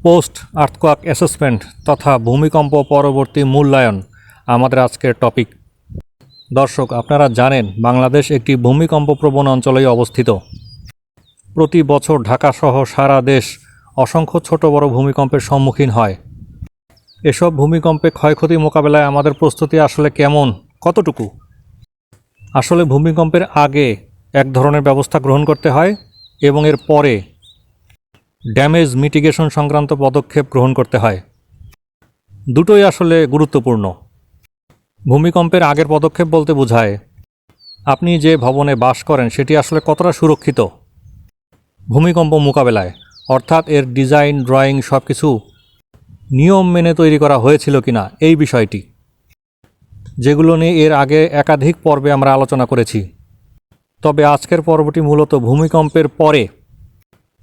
Post earthquake assessment তথা ভূমিকম্প পরবর্তী মূল্যায়ন আমাদের আজকের টপিক। দর্শক, আপনারা জানেন বাংলাদেশ একটি ভূমিকম্প প্রবণ অঞ্চলেই অবস্থিত। প্রতি বছর ঢাকাসহ সারা দেশ অসংখ্য ছোট বড় ভূমিকম্পের সম্মুখীন হয়। এসব ভূমিকম্পে ক্ষয়ক্ষতি মোকাবেলায় আমাদের প্রস্তুতি আসলে কেমন, কতটুকু? আসলে ভূমিকম্পের আগে এক ধরনের ব্যবস্থা গ্রহণ করতে হয় এবং এর পরে ড্যামেজ মিটিগেশন সংক্রান্ত পদক্ষেপ গ্রহণ করতে হয়। দুটোই আসলে গুরুত্বপূর্ণ। ভূমিকম্পের আগের পদক্ষেপ বলতে বোঝায় আপনি যে ভবনে বাস করেন সেটি আসলে কতটা সুরক্ষিত ভূমিকম্প মোকাবেলায়, অর্থাৎ এর ডিজাইন, ড্রয়িং সব কিছু নিয়ম মেনে তৈরি করা হয়েছিল কিনা, এই বিষয়টি, যেগুলো নিয়ে এর আগে একাধিক পর্বে আমরা আলোচনা করেছি। তবে আজকের পর্বটি মূলত ভূমিকম্পের পরে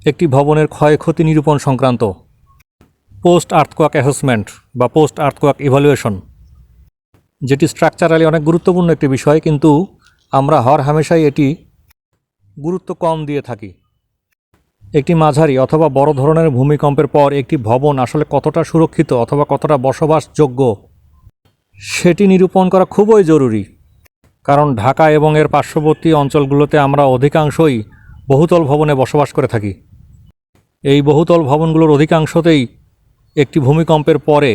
একটি ভবনের ক্ষয়ক্ষতি নিরূপণ সংক্রান্ত পোস্ট আর্থকোয়াক অ্যাসেসমেন্ট বা পোস্ট আর্থকোয়াক ইভ্যালুয়েশন, যেটি স্ট্রাকচারালি অনেক গুরুত্বপূর্ণ একটি বিষয়, কিন্তু আমরা হরহামেশাই এটি গুরুত্ব কম দিয়ে থাকি। একটি মাঝারি অথবা বড় ধরনের ভূমিকম্পের পর একটি ভবন আসলে কতটা সুরক্ষিত অথবা কতটা বসবাসযোগ্য সেটি নিরূপণ করা খুবই জরুরি। কারণ ঢাকা এবং এর পার্শ্ববর্তী অঞ্চলগুলোতে আমরা অধিকাংশই বহুতল ভবনে বসবাস করে থাকি। এই বহুতল ভবনগুলোর অধিকাংশতেই একটি ভূমিকম্পের পরে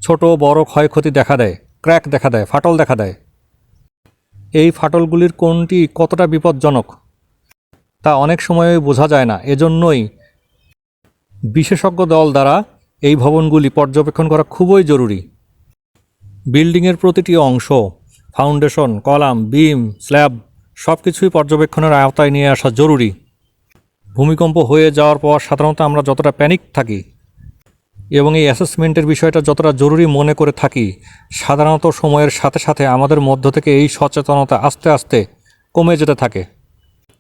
ছোট বড় ক্ষয়ক্ষতি দেখা দেয়, ক্র্যাক দেখা দেয়, ফাটল দেখা দেয়। এই ফাটলগুলির কোনটি কতটা বিপজ্জনক তা অনেক সময়ই বোঝা যায় না। এজন্যই বিশেষজ্ঞ দল দ্বারা এই ভবনগুলি পর্যবেক্ষণ করা খুবই জরুরি। বিল্ডিংয়ের প্রতিটি অংশ, ফাউন্ডেশন, কলাম, বিম, স্ল্যাব সব কিছুই পর্যবেক্ষণের আওতায় নিয়ে আসা জরুরি। ভূমিকম্প হয়ে যাওয়ার পর সাধারণত আমরা যতটা প্যানিক থাকি এবং এই অ্যাসেসমেন্টের বিষয়টা যতটা জরুরি মনে করে থাকি, সাধারণত সময়ের সাথে সাথে আমাদের মধ্য থেকে এই সচেতনতা আস্তে আস্তে কমে যেতে থাকে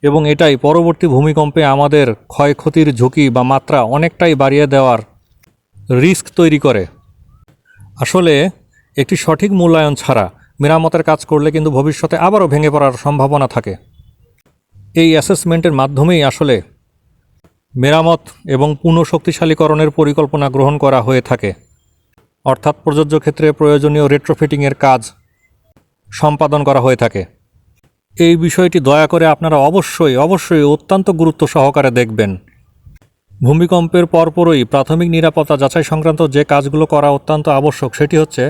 এবং এটাই পরবর্তী ভূমিকম্পে আমাদের ক্ষয়ক্ষতির ঝুঁকি বা মাত্রা অনেকটাই বাড়িয়ে দেওয়ার রিস্ক তৈরি করে। আসলে একটি সঠিক মূল্যায়ন ছাড়া মেরামতের কাজ করলে কিন্তু ভবিষ্যতে আবারও ভেঙে পড়ার সম্ভাবনা থাকে। এই অ্যাসেসমেন্টের মাধ্যমেই আসলে মেরামত এবং পুনঃশক্তিশালীকরণের পরিকল্পনা গ্রহণ করা হয়ে থাকে, অর্থাৎ প্রযোজ্য ক্ষেত্রে প্রয়োজনীয় রেট্রোফিটিংয়ের কাজ সম্পাদন করা হয়ে থাকে। এই বিষয়টি দয়া করে আপনারা অবশ্যই অত্যন্ত গুরুত্ব সহকারে দেখবেন। ভূমিকম্পের পরপরই প্রাথমিক নিরাপত্তা যাচাই সংক্রান্ত যে কাজগুলো করা অত্যন্ত আবশ্যক সেটি হচ্ছে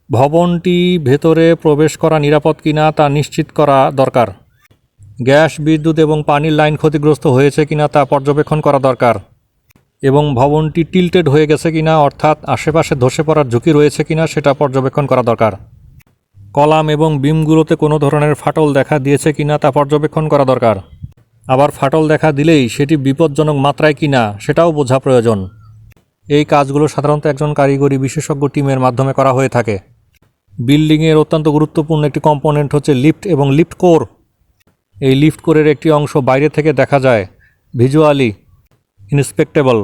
ভবনটি ভেতরে প্রবেশ করা নিরাপদ কিনা তা নিশ্চিত করা দরকার। গ্যাস, বিদ্যুৎ এবং পানির লাইন ক্ষতিগ্রস্ত হয়েছে কিনা তা পর্যবেক্ষণ করা দরকার এবং ভবনটি টিল্টেড হয়ে গেছে কিনা, অর্থাৎ আশেপাশে ধসে পড়ার ঝুঁকি রয়েছে কিনা সেটা পর্যবেক্ষণ করা দরকার। কলাম এবং বিমগুলোতে কোনো ধরনের ফাটল দেখা দিয়েছে কিনা তা পর্যবেক্ষণ করা দরকার। আবার ফাটল দেখা দিলেই সেটি বিপজ্জনক মাত্রায় কিনা সেটাও বোঝা প্রয়োজন। এই কাজগুলো সাধারণত একজন কারিগরি বিশেষজ্ঞ টিমের মাধ্যমে করা হয়ে থাকে। বিল্ডিংয়ের অত্যন্ত গুরুত্বপূর্ণ একটি কম্পোনেন্ট হচ্ছে লিফট এবং লিফট কোর। এই লিফট কোরের একটি অংশ বাইরে থেকে দেখা যায়, ভিজুয়ালি ইন্সপেক্টেবল,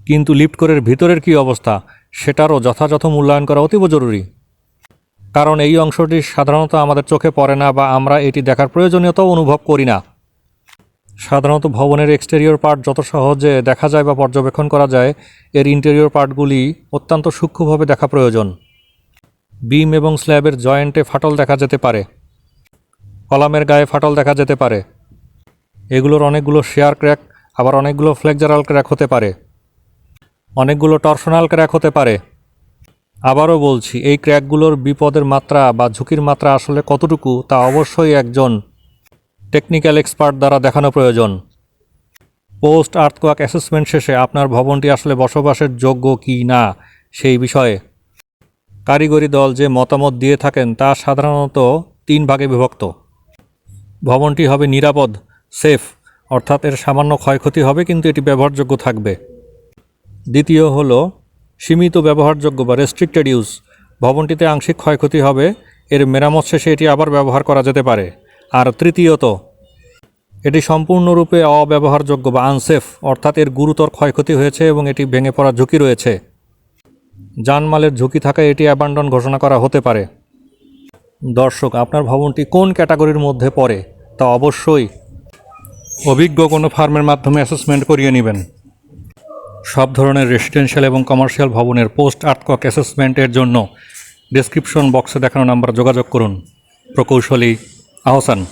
কিন্তু লিফট কোরের ভিতরের কী অবস্থা সেটারও যথাযথ মূল্যায়ন করা অতীব জরুরি। কারণ এই অংশটি সাধারণত আমাদের চোখে পড়ে না বা আমরা এটি দেখার প্রয়োজনীয়তাও অনুভব করি না। সাধারণত ভবনের এক্সটেরিয়র পার্ট যত সহজে দেখা যায় বা পর্যবেক্ষণ করা যায়, এর ইন্টেরিয়র পার্টগুলি অত্যন্ত সূক্ষ্মভাবে দেখা প্রয়োজন। বিম এবং স্ল্যাবের জয়েন্টে ফাটল দেখা যেতে পারে, কলামের গায়ে ফাটল দেখা যেতে পারে। এগুলোর অনেকগুলো শেয়ার ক্র্যাক, আবার অনেকগুলো ফ্লেক্সারাল ক্র্যাক হতে পারে, অনেকগুলো টর্শনাল ক্র্যাক হতে পারে। আবারও বলছি, এই ক্র্যাকগুলোর বিপদের মাত্রা বা ঝুঁকির মাত্রা আসলে কতটুকু তা অবশ্যই একজন টেকনিক্যাল এক্সপার্ট দ্বারা দেখানো প্রয়োজন। পোস্ট আর্থকোয়াক অ্যাসেসমেন্ট শেষে আপনার ভবনটি আসলে বসবাসের যোগ্য কি না সেই বিষয়ে কারিগরি দল যে মতামত দিয়ে থাকেন তা সাধারণত 3 ভাগে বিভক্ত। ভবনটি হবে নিরাপদ, সেফ, অর্থাৎ এর সামান্য ক্ষয়ক্ষতি হবে কিন্তু এটি ব্যবহারযোগ্য থাকবে। দ্বিতীয় হলো সীমিত ব্যবহারযোগ্য বা রেস্ট্রিক্টেড ইউজ। ভবনটিতে আংশিক ক্ষয়ক্ষতি হবে, এর মেরামত শেষে এটি আবার ব্যবহার করা যেতে পারে। আর তৃতীয়ত, এটি সম্পূর্ণরূপে অব্যবহারযোগ্য বা আনসেফ, অর্থাৎ এর গুরুতর ক্ষয়ক্ষতি হয়েছে এবং এটি ভেঙে পড়ার ঝুঁকি রয়েছে। জানমালের ঝুঁকি থাকায় এটি অ্যাবান্ডন ঘোষণা করা হতে পারে। দর্শক, আপনার ভবনটি কোন ক্যাটাগরির মধ্যে পড়ে তা অবশ্যই অভিজ্ঞ কোনো ফার্মের মাধ্যমে অ্যাসেসমেন্ট করিয়ে নেবেন। সব ধরনের রেসিডেন্সিয়াল এবং কমার্শিয়াল ভবনের পোস্ট আর্থকক অ্যাসেসমেন্টের জন্য ডেসক্রিপশন বক্সে দেখানো নাম্বার যোগাযোগ করুন। প্রকৌশলী আহসান।